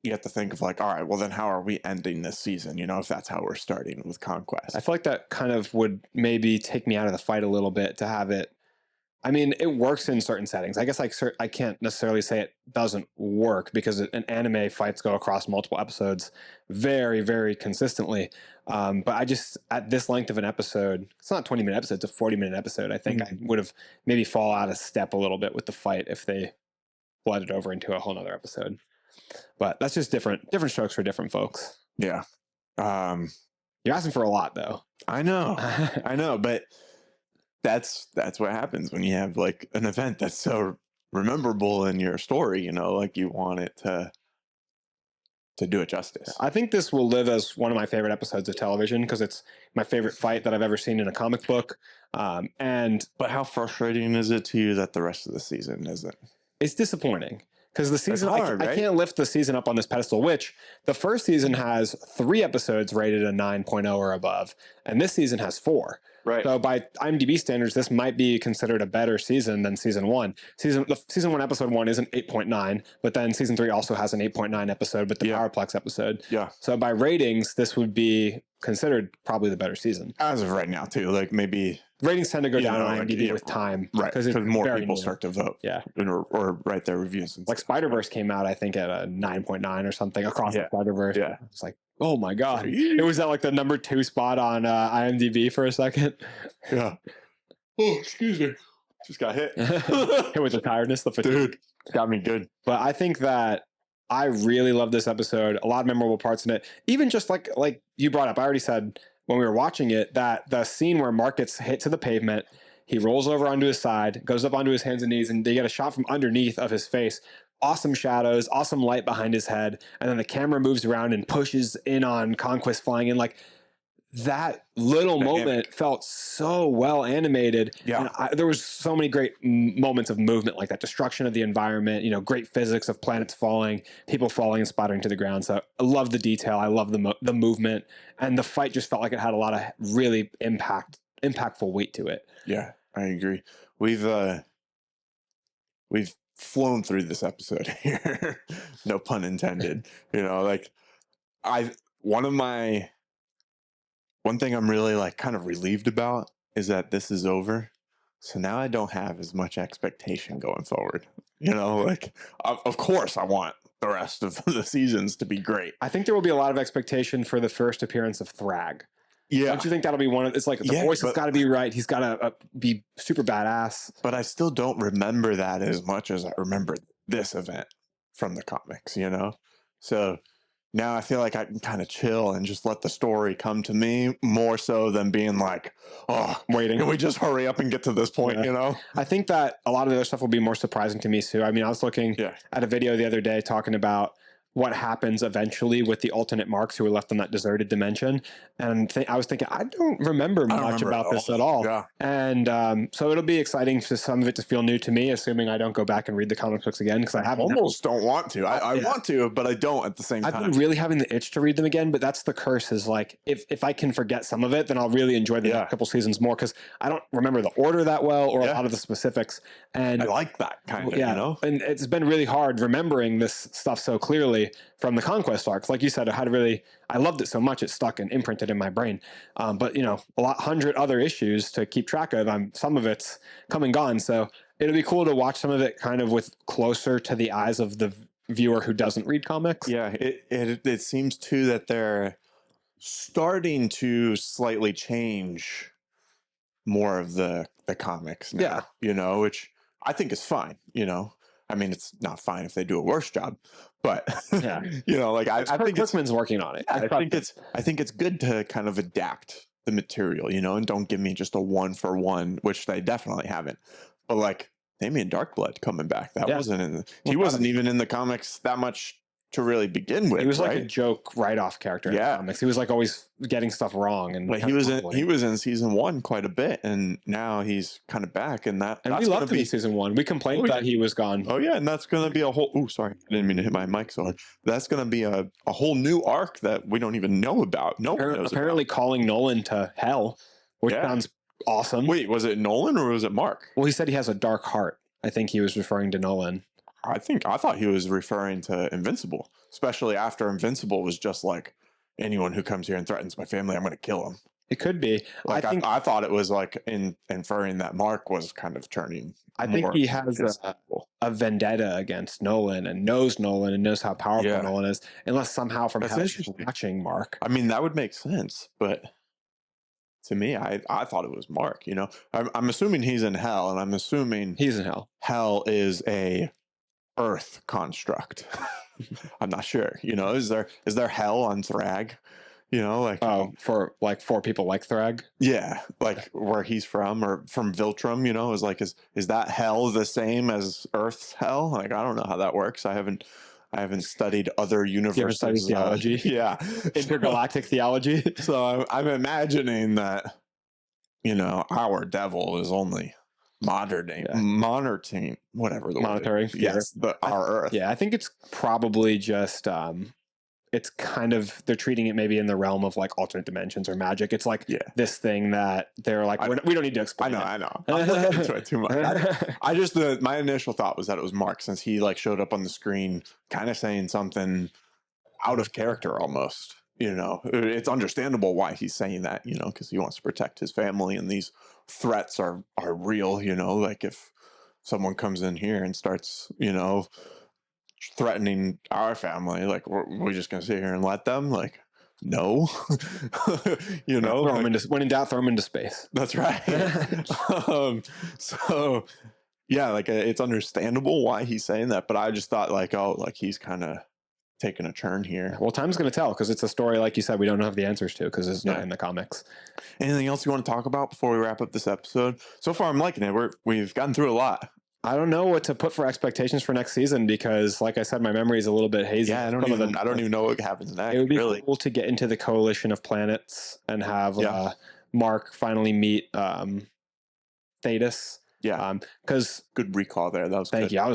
Speaker 1: you have to think of like, all right, well then how are we ending this season? If that's how we're starting with Conquest.
Speaker 2: I feel like that kind of would maybe take me out of the fight a little bit to have it. I mean, it works in certain settings. I guess I can't necessarily say it doesn't work because an anime fights go across multiple episodes very, very consistently. But I just, at this length of an episode, it's not a 20-minute episode, it's a 40-minute episode. I think I would have maybe fall out of step a little bit with the fight if they bled it over into a whole nother episode. But that's just different strokes for different folks.
Speaker 1: Yeah.
Speaker 2: You're asking for a lot, though.
Speaker 1: I know, but that's what happens when you have like an event that's so memorable in your story. Like you want it to do it justice.
Speaker 2: I think this will live as one of my favorite episodes of television because it's my favorite fight that I've ever seen in a comic book.
Speaker 1: But how frustrating is it to you that the rest of the season isn't?
Speaker 2: It's disappointing. Because the season,
Speaker 1: hard,
Speaker 2: I
Speaker 1: right?
Speaker 2: can't lift the season up on this pedestal, which the first season has 3 episodes rated a 9.0 or above, and this season has 4.
Speaker 1: Right.
Speaker 2: So by IMDb standards, this might be considered a better season than season 1. Season 1, episode 1 is an 8.9, but then season 3 also has an 8.9 episode, but the Powerplex episode.
Speaker 1: Yeah.
Speaker 2: So by ratings, this would be considered probably the better season.
Speaker 1: As of right now, too. Like maybe
Speaker 2: ratings tend to go down on IMDb with time,
Speaker 1: right? Because more people start to vote,
Speaker 2: yeah,
Speaker 1: or write their reviews.
Speaker 2: Like Spider-Verse came out, I think, at a 9.9 or something across the Spider-Verse.
Speaker 1: Yeah,
Speaker 2: it's like, oh my god, it was at like the number 2 spot on IMDb for a second.
Speaker 1: Yeah. Oh, excuse me, just got hit.
Speaker 2: Hit with the tiredness, the fatigue.
Speaker 1: Dude, got me good.
Speaker 2: But I think that I really love this episode. A lot of memorable parts in it. Even just like you brought up, I already said when we were watching it that the scene where Mark gets hit to the pavement, he rolls over onto his side, goes up onto his hands and knees, and they get a shot from underneath of his face. Awesome shadows, awesome light behind his head, and then the camera moves around and pushes in on Conquest flying in. Like, that little moment felt so well animated.
Speaker 1: Yeah.
Speaker 2: And there was so many great moments of movement, like that destruction of the environment, great physics of planets falling, people falling and splattering to the ground. So I love the detail. I love the movement, and the fight just felt like it had a lot of really impactful weight to it.
Speaker 1: Yeah, I agree. We've flown through this episode here. No pun intended. One thing I'm really like kind of relieved about is that this is over. So now I don't have as much expectation going forward. Of course I want the rest of the seasons to be great.
Speaker 2: I think there will be a lot of expectation for the first appearance of Thrag.
Speaker 1: Yeah.
Speaker 2: Don't you think that'll be one of, it's like the voice has got to be right. He's got to be super badass.
Speaker 1: But I still don't remember that as much as I remember this event from the comics, So now I feel like I can kind of chill and just let the story come to me more so than being like, oh,
Speaker 2: waiting.
Speaker 1: Can we just hurry up and get to this point,
Speaker 2: I think that a lot of the other stuff will be more surprising to me too. I mean, I was looking at a video the other day talking about what happens eventually with the alternate Marks who are left on that deserted dimension. And I was thinking, I don't remember
Speaker 1: I don't
Speaker 2: much
Speaker 1: remember
Speaker 2: about this
Speaker 1: at
Speaker 2: at
Speaker 1: all.
Speaker 2: all.
Speaker 1: Yeah.
Speaker 2: And so it'll be exciting for some of it to feel new to me, assuming I don't go back and read the comic books again, because I haven't.
Speaker 1: Almost don't want to. I want to, but I don't at the same
Speaker 2: I've
Speaker 1: time.
Speaker 2: been really having the itch to read them again, but that's the curse, is like, if I can forget some of it, then I'll really enjoy the next couple seasons more, because I don't remember the order that well or a lot of the specifics. And
Speaker 1: I like that kind of, you know?
Speaker 2: And it's been really hard remembering this stuff so clearly from the Conquest arcs. Like you said, I loved it so much, it stuck and imprinted in my brain. But, 100 other issues to keep track of. Some of it's come and gone. So it'll be cool to watch some of it kind of with closer to the eyes of the viewer who doesn't read comics.
Speaker 1: Yeah, it seems too that they're starting to slightly change more of the comics now, which I think is fine, I mean, it's not fine if they do a worse job, but I think
Speaker 2: Kirkman's working on it.
Speaker 1: I think it's good to kind of adapt the material, and don't give me just a 1-for-1, which they definitely haven't. But like Damien Darkblood coming back, that wasn't he wasn't even in the comics that much to really begin with.
Speaker 2: He was like
Speaker 1: right?
Speaker 2: a joke write-off character in the comics. He was like always getting stuff wrong, and
Speaker 1: he was in season 1 quite a bit, and now he's kind of back, and
Speaker 2: we loved him in season 1. We complained that he was gone.
Speaker 1: Oh yeah, and that's going to be a whole. Sorry, I didn't mean to hit my mic so hard. That's going to be a whole new arc that we don't even know about. No one knows
Speaker 2: apparently
Speaker 1: about.
Speaker 2: Calling Nolan to hell, which sounds awesome.
Speaker 1: Wait, was it Nolan or was it Mark?
Speaker 2: Well, he said he has a dark heart. I think he was referring to Nolan.
Speaker 1: I thought he was referring to Invincible, especially after Invincible was just like, anyone who comes here and threatens my family, I'm going to kill him.
Speaker 2: It could be.
Speaker 1: Like I thought it was like inferring that Mark was kind of turning.
Speaker 2: I think he has a vendetta against Nolan and knows how powerful Nolan is, unless somehow from watching Mark.
Speaker 1: I mean, that would make sense, but to me, I thought it was Mark. I'm assuming he's in hell, and I'm assuming
Speaker 2: he's in hell.
Speaker 1: Hell is a Earth construct. I'm not sure. Is there hell on Thrag?
Speaker 2: For people like Thrag.
Speaker 1: Yeah, like where he's from, or from Viltrum. Is that hell the same as Earth's hell? Like, I don't know how that works. I haven't studied other universes.
Speaker 2: You ever studied theology?
Speaker 1: Yeah,
Speaker 2: intergalactic theology.
Speaker 1: So I'm imagining that our devil is only monitoring whatever the
Speaker 2: monitoring.
Speaker 1: Yes, our Earth.
Speaker 2: Yeah, I think it's probably just it's kind of, they're treating it maybe in the realm of like alternate dimensions or magic. It's like this thing that they're like, we don't need to explain.
Speaker 1: I know. I'm looking into it too much. I just my initial thought was that it was Mark, since he like showed up on the screen, kind of saying something out of character almost. It's understandable why he's saying that, because he wants to protect his family, and these threats are real, like if someone comes in here and starts, threatening our family, like we're just going to sit here and let them, like, no,
Speaker 2: throw him when in doubt, throw him into space.
Speaker 1: That's right. So yeah, like it's understandable why he's saying that, but I just thought like, he's kind of taking a turn here.
Speaker 2: Well, time's going to tell, because it's a story, like you said, we don't have the answers to, because it's not in the comics.
Speaker 1: Anything else you want to talk about before we wrap up this episode? So far, I'm liking it. We've gotten through a lot.
Speaker 2: I don't know what to put for expectations for next season, because, like I said, my memory is a little bit hazy.
Speaker 1: Yeah, I don't even know what happens next.
Speaker 2: It would be cool to get into the coalition of planets and have Mark finally meet Thetis.
Speaker 1: Yeah,
Speaker 2: because
Speaker 1: good recall there. That was
Speaker 2: thank
Speaker 1: good.
Speaker 2: you. I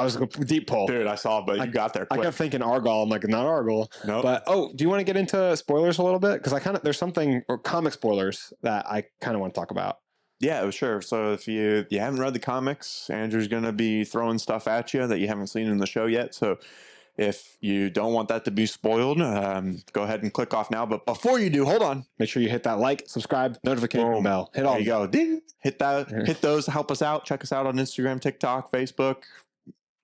Speaker 2: was a deep pull,
Speaker 1: dude. I saw, but you got there quick.
Speaker 2: I kept thinking Argyle. I'm like, not Argyle.
Speaker 1: No.
Speaker 2: But do you want to get into spoilers a little bit? Because there's something, or comic spoilers, that I kind of want to talk about.
Speaker 1: Yeah, sure. So if you haven't read the comics, Andrew's going to be throwing stuff at you that you haven't seen in the show yet. So if you don't want that to be spoiled, go ahead and click off now. But before you do, hold on.
Speaker 2: Make sure you hit that like, subscribe, notification bell. Hit all.
Speaker 1: There you go. Ding. Hit that. Hit those to help us out. Check us out on Instagram, TikTok, Facebook.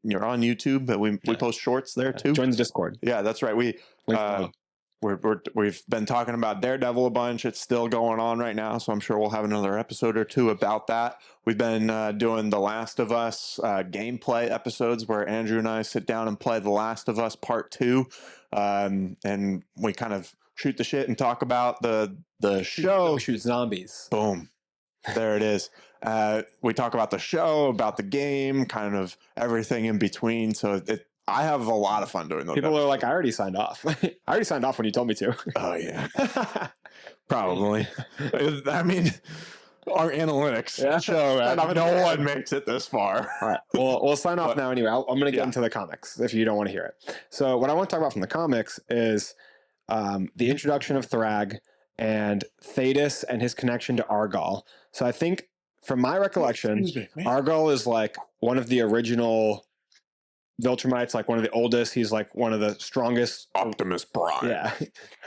Speaker 1: You're on YouTube, but we post shorts there too.
Speaker 2: Join the Discord.
Speaker 1: Yeah, that's right. We've been talking about Daredevil a bunch. It's still going on right now, so I'm sure we'll have another episode or two about that. We've been doing The Last of Us gameplay episodes where Andrew and I sit down and play The Last of Us Part 2, and we kind of shoot the shit and talk about the show.
Speaker 2: We shoot zombies.
Speaker 1: Boom. There it is. We talk about the show, about the game, kind of everything in between. So I have a lot of fun doing those.
Speaker 2: People are like, I already signed off. I already signed off when you told me to.
Speaker 1: Oh yeah, probably. I mean, our analytics show that no one makes it this far.
Speaker 2: All right, well, we'll sign off now anyway. I'm going to get into the comics if you don't want to hear it. So what I want to talk about from the comics is the introduction of Thrag and Thetis and his connection to Argal. So I think, from my recollection, Argal is like one of the original Viltrumites, like one of the oldest. He's like one of the strongest.
Speaker 1: Optimus Prime.
Speaker 2: Yeah.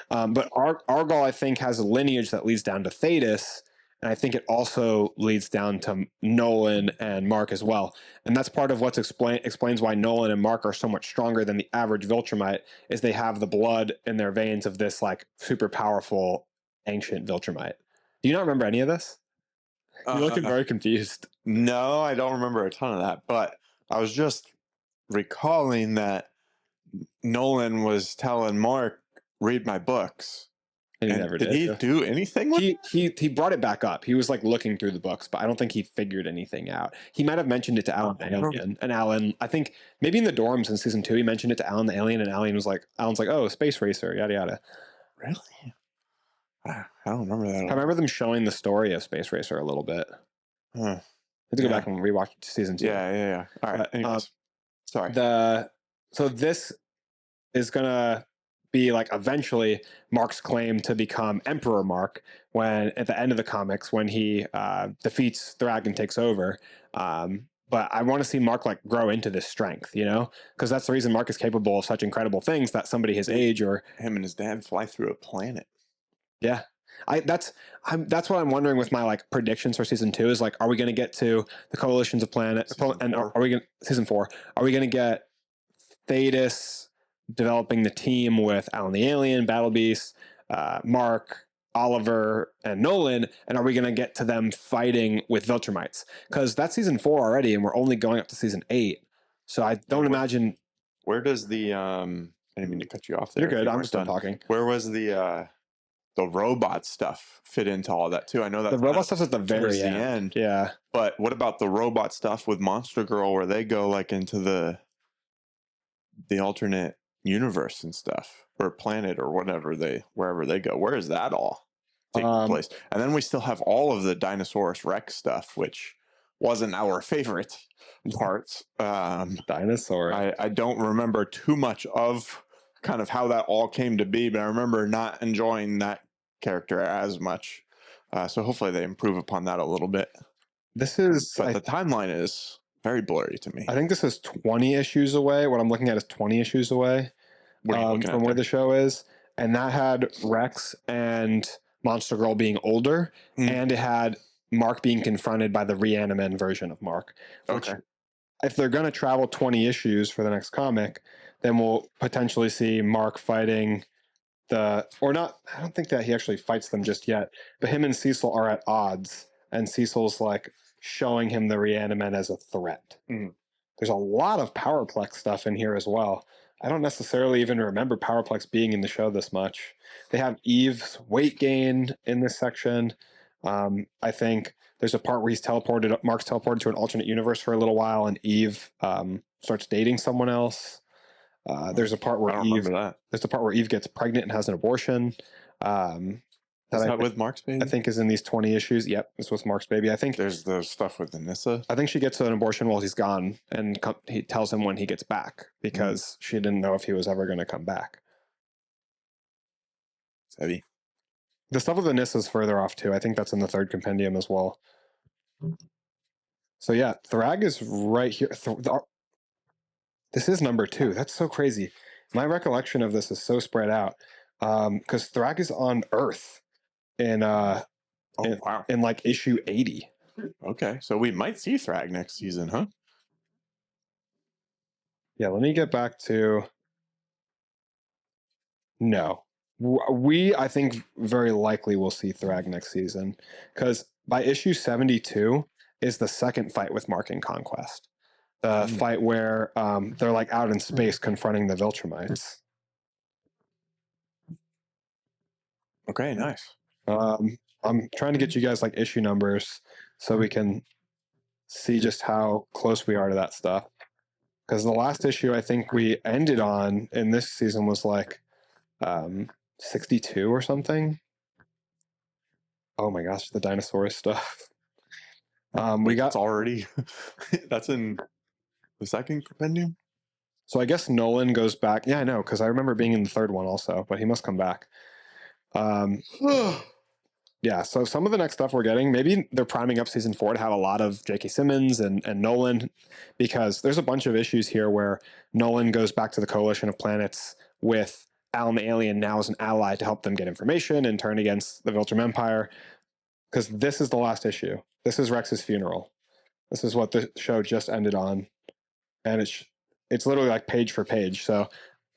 Speaker 2: But Argal, I think, has a lineage that leads down to Thetis. And I think it also leads down to Nolan and Mark as well. And that's part of what explains why Nolan and Mark are so much stronger than the average Viltrumite, is they have the blood in their veins of this like super powerful ancient Viltrumite. Do you not remember any of this? You're looking very confused.
Speaker 1: No, I don't remember a ton of that. But I was just recalling that Nolan was telling Mark, read my books.
Speaker 2: And he never did.
Speaker 1: Did he do anything with it?
Speaker 2: He brought it back up. He was like looking through the books, but I don't think he figured anything out. He might have mentioned it to Alan the Alien. And Alan, I think maybe in the dorms in season 2, he mentioned it to Alan the Alien, and Alan's like, oh, space racer, yada yada.
Speaker 1: Really? I don't remember that.
Speaker 2: I remember them showing the story of Space Racer a little bit.
Speaker 1: Huh.
Speaker 2: I have to go back and rewatch season 2.
Speaker 1: Yeah. All right. Anyways, sorry.
Speaker 2: So this is gonna be like eventually Mark's claim to become Emperor Mark, when at the end of the comics, when he defeats Thrag and takes over. But I want to see Mark like grow into this strength, because that's the reason Mark is capable of such incredible things, that somebody his age or
Speaker 1: him and his dad fly through a planet.
Speaker 2: Yeah. That's what I'm wondering with my like predictions for season 2 is like, are we going to get to the coalitions of planets, and are we going season 4? Are we going to get Thetis developing the team with Alan the Alien, Battle Beast, Mark, Oliver, and Nolan, and are we going to get to them fighting with Viltrumites? Because that's season 4 already, and we're only going up to season 8. So I don't imagine.
Speaker 1: Where does the I didn't mean to cut you off there.
Speaker 2: You're good. I'm just done talking.
Speaker 1: Where was the robot stuff fit into all that too? I know that
Speaker 2: the robot stuff's at the very end. Yeah.
Speaker 1: But what about the robot stuff with Monster Girl, where they go like into the alternate universe and stuff, or planet, or wherever they go? Where is that all taking place? And then we still have all of the Dinosaurus Rex stuff, which wasn't our favorite parts.
Speaker 2: Dinosaur.
Speaker 1: I don't remember too much of kind of how that all came to be, but I remember not enjoying that character as much. So hopefully they improve upon that a little bit.
Speaker 2: But
Speaker 1: the timeline is very blurry to me.
Speaker 2: I think this is 20 issues away. What I'm looking at is 20 issues away from where the show is. And that had Rex and Monster Girl being older, and it had Mark being confronted by the Reaniman version of Mark. Which, if they're going to travel 20 issues for the next comic, then we'll potentially see Mark fighting I don't think that he actually fights them just yet, but him and Cecil are at odds, and Cecil's like showing him the Reaniman as a threat. There's a lot of Powerplex stuff in here as well. I don't necessarily even remember Powerplex being in the show this much. They have Eve's weight gain in this section. I think there's a part where Mark's teleported to an alternate universe for a little while, and Eve starts dating someone else. There's a part where Eve gets pregnant and has an abortion.
Speaker 1: Is that with Mark's baby?
Speaker 2: I think is in these 20 issues. Yep, it's with Mark's baby. I think
Speaker 1: there's the stuff with Anissa.
Speaker 2: I think she gets an abortion while he's gone, and he tells him when he gets back, because she didn't know if he was ever going to come back.
Speaker 1: It's heavy.
Speaker 2: The stuff with Anissa is further off too. I think that's in the 3rd compendium as well. So yeah, Thrag is right here. This is number 2. That's so crazy. My recollection of this is so spread out, because Thrag is on Earth in like issue 80.
Speaker 1: Okay, so we might see Thrag next season, huh?
Speaker 2: Yeah, let me get back to. No, I think very likely will see Thrag next season, because by issue 72 is the second fight with Mark in Conquest. The fight where they're like out in space confronting the Viltrumites.
Speaker 1: Okay, nice.
Speaker 2: I'm trying to get you guys like issue numbers so we can see just how close we are to that stuff. because the last issue I think we ended on in this season was like 62 or something. Oh my gosh, the dinosaurs stuff. We got
Speaker 1: it's already that's in the second compendium.
Speaker 2: So I guess Nolan goes back. Yeah, I know, because I remember being in the third one also, but he must come back. Yeah, so some of the next stuff we're getting, maybe they're priming up season 4 to have a lot of J.K. Simmons and Nolan, because there's a bunch of issues here where Nolan goes back to the Coalition of Planets with Alan the Alien now as an ally to help them get information and turn against the Viltrum Empire, because this is the last issue. This is Rex's funeral. This is what the show just ended on, and it's literally like page for page. So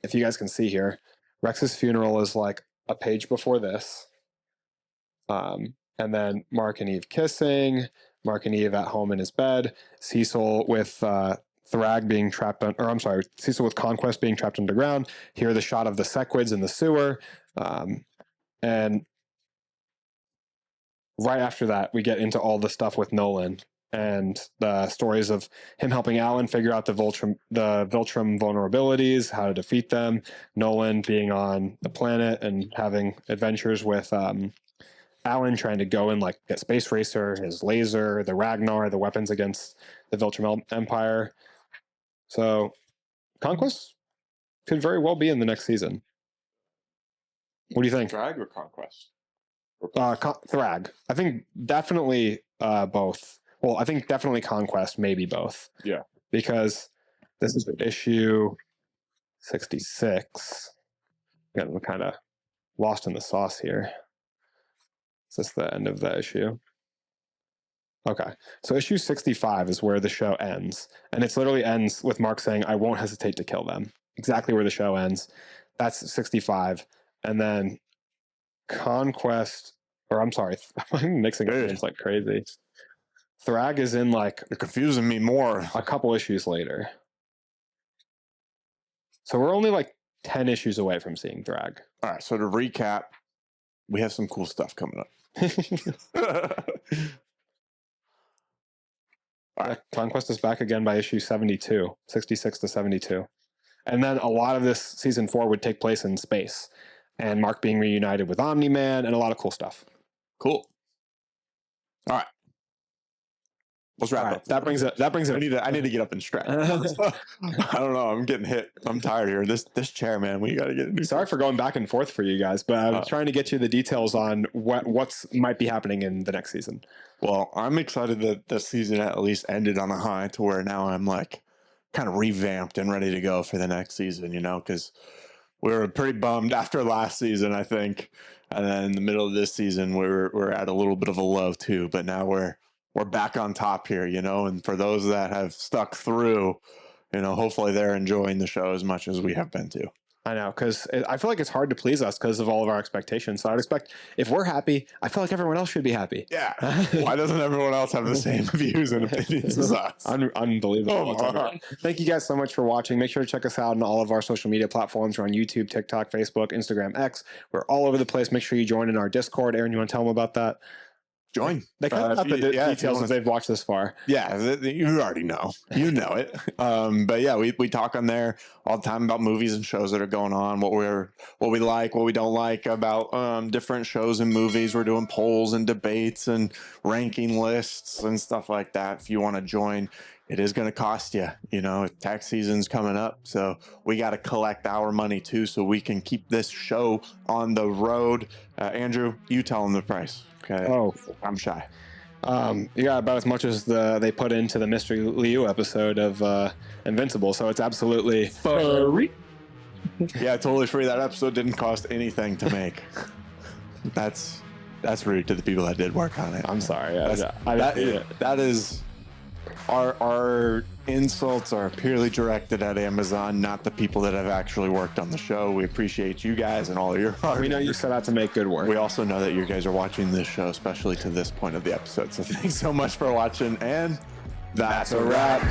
Speaker 2: if you guys can see here, Rex's funeral is like a page before this. And then Mark and Eve kissing, Mark and Eve at home in his bed, Cecil with Thrag being trapped on, or I'm sorry, Cecil with Conquest being trapped underground. Here, the shot of the Sequids in the sewer. And right after that, we get into all the stuff with Nolan and the stories of him helping Alan figure out the Viltrum vulnerabilities, how to defeat them. Nolan being on the planet and having adventures with Alan trying to go and like get Space Racer, his laser, the Ragnar, the weapons against the Viltrum Empire. So Conquest could very well be in the next season. What do you think?
Speaker 1: Drag or Conquest?
Speaker 2: Thrag. I think definitely both. Well, I think definitely Conquest, maybe both.
Speaker 1: Yeah.
Speaker 2: Because this is issue 66. Getting kind of lost in the sauce here. Is this the end of the issue? Okay. So issue 65 is where the show ends. And it literally ends with Mark saying, I won't hesitate to kill them. Exactly where the show ends. That's 65. And then Conquest, or I'm sorry, I'm mixing up names like crazy. Thrag is in like...
Speaker 1: You're confusing me more.
Speaker 2: A couple issues later. So we're only like 10 issues away from seeing Thrag.
Speaker 1: All right, so to recap, we have some cool stuff coming up.
Speaker 2: All right. Conquest is back again by issue 72, 66 to 72. And then a lot of this season 4 would take place in space. And Mark being reunited with Omni-Man and a lot of cool stuff.
Speaker 1: Cool. All right. Let's wrap up.
Speaker 2: That brings it.
Speaker 1: I need to get up and stretch. I don't know. I'm getting hit. I'm tired here. This chair, man. We got to get.
Speaker 2: Sorry for going back and forth for you guys, but I was trying to get you the details on what's might be happening in the next season.
Speaker 1: Well, I'm excited that the season at least ended on a high, to where now I'm like kind of revamped and ready to go for the next season. You know, because we were pretty bummed after last season, I think, and then in the middle of this season we're at a little bit of a low too. But now we're back on top here, you know, and for those that have stuck through, you know, hopefully they're enjoying the show as much as we have been too.
Speaker 2: I know, because I feel like it's hard to please us because of all of our expectations. So I'd expect if we're happy, I feel like everyone else should be happy.
Speaker 1: Yeah. Why doesn't everyone else have the same views and opinions as us?
Speaker 2: Unbelievable. Thank you guys so much for watching. Make sure to check us out on all of our social media platforms. We're on YouTube, TikTok, Facebook, Instagram, X. We're all over the place. Make sure you join in our Discord. Aaron, you want to tell them about that?
Speaker 1: Join.
Speaker 2: They kind of have the details if they've watched this far.
Speaker 1: Yeah, you already know. You know it. But yeah, we talk on there all the time about movies and shows that are going on, what we like, what we don't like about different shows and movies. We're doing polls and debates and ranking lists and stuff like that. If you want to join, it is going to cost you. You know, tax season's coming up, so we got to collect our money too, so we can keep this show on the road. Andrew, you tell them the price. Okay.
Speaker 2: Oh,
Speaker 1: I'm shy.
Speaker 2: You got about as much as they put into the Mystery Liu episode of Invincible, so it's absolutely free.
Speaker 1: Yeah, totally free. That episode didn't cost anything to make. That's rude to the people that did work on it.
Speaker 2: I'm sorry.
Speaker 1: That is our insults are purely directed at Amazon, not the people that have actually worked on the show. We appreciate you guys and all of your hard.
Speaker 2: We know you set out to make good work.
Speaker 1: We also know that you guys are watching this show, especially to this point of the episode. So thanks so much for watching, and that's a wrap.